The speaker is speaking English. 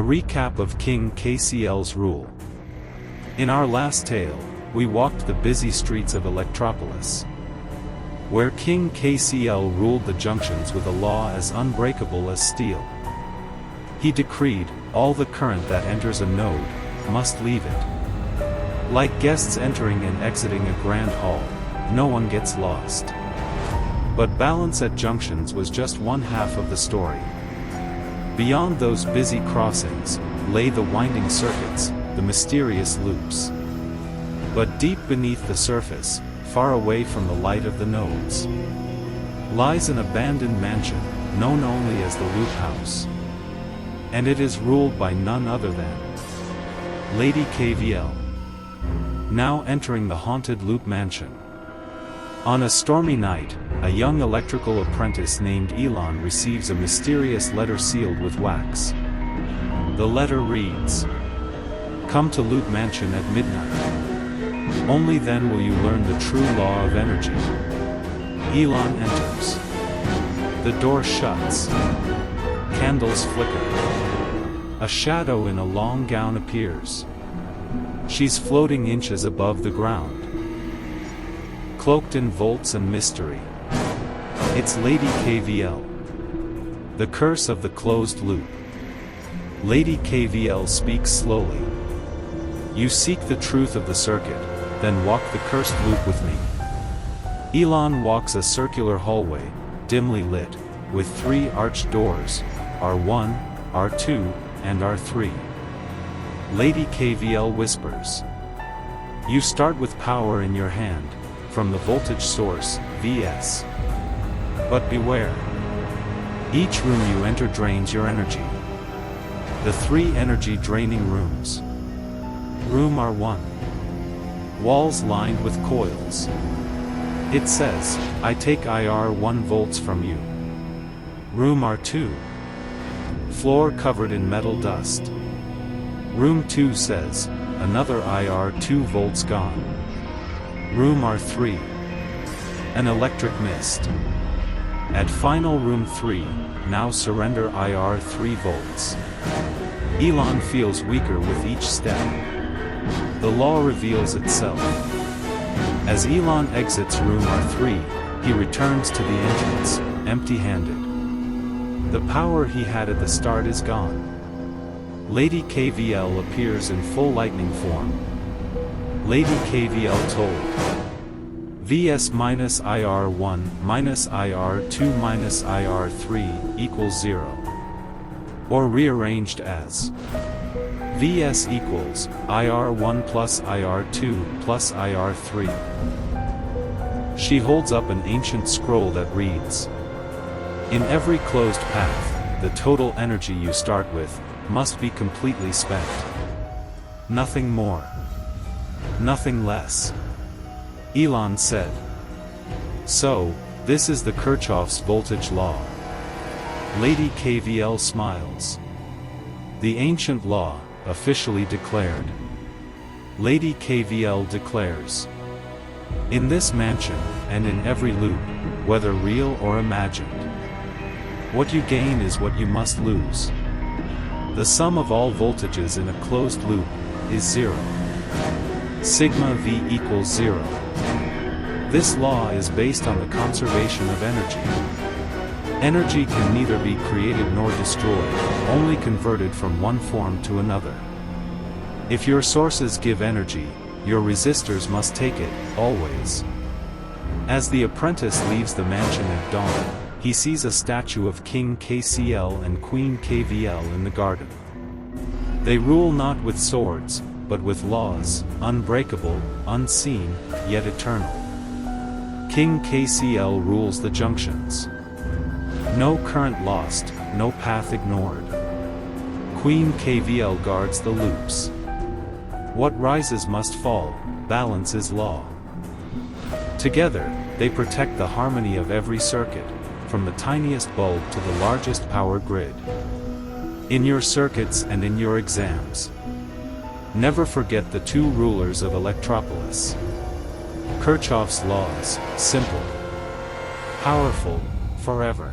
recap of King KCL's rule. In our last tale, we walked the busy streets of Electropolis, where King KCL ruled the junctions with a law as unbreakable as steel. He decreed, all the current that enters a node must leave it. Like guests entering and exiting a grand hall, no one gets lost. But balance at junctions was just one half of the story. Beyond those busy crossings, lay the winding circuits, the mysterious loops. But deep beneath the surface, far away from the light of the nodes, lies an abandoned mansion, known only as the Loop House. And it is ruled by none other than Lady KVL. Now entering the haunted Loop Mansion. On a stormy night, a young electrical apprentice named Elon receives a mysterious letter sealed with wax. The letter reads, "Come to Loop Mansion at midnight. Only then will you learn the true law of energy." Elon enters. The door shuts. Candles flicker. A shadow in a long gown appears. She's floating inches above the ground, cloaked in volts and mystery. It's Lady KVL. The curse of the closed loop. Lady KVL speaks slowly. "You seek the truth of the circuit, then walk the cursed loop with me." Elon walks a circular hallway, dimly lit, with 3 arched doors, R1, R2, and R3. Lady KVL whispers, "You start with power in your hand, from the voltage source, Vs. But beware. Each room you enter drains your energy. The 3 energy-draining rooms. Room R1. Walls lined with coils. It says, 'I take IR 1 volts from you.' Room R2. Floor covered in metal dust. Room 2 says, 'Another IR 2 volts gone.' Room R3. An electric mist. At final room 3, now surrender IR 3 volts. Elon feels weaker with each step. The law reveals itself. As Elon exits room R3, he returns to the entrance, empty-handed. The power he had at the start is gone. Lady KVL appears in full lightning form. Lady KVL told, "Vs minus IR1 minus IR2 minus IR3 equals 0. Or rearranged as Vs equals IR1 plus IR2 plus IR3. She holds up an ancient scroll that reads, "In every closed path, the total energy you start with must be completely spent. Nothing more. Nothing less." Elon said. "So, this is the Kirchoffs voltage law." Lady KVL smiles. "The ancient law, officially declared." Lady KVL declares, "In this mansion, and in every loop, whether real or imagined, what you gain is what you must lose. The sum of all voltages in a closed loop is 0. Sigma V equals 0. This law is based on the conservation of energy. Energy can neither be created nor destroyed, only converted from one form to another. If your sources give energy, your resistors must take it, always." As the apprentice leaves the mansion at dawn, he sees a statue of King KCL and Queen KVL in the garden. They rule not with swords, but with laws, unbreakable, unseen, yet eternal. King KCL rules the junctions. No current lost, no path ignored. Queen KVL guards the loops. What rises must fall, balance is law. Together, they protect the harmony of every circuit, from the tiniest bulb to the largest power grid. In your circuits and in your exams, never forget the 2 rulers of Electropolis. Kirchoff's laws, simple, powerful, forever.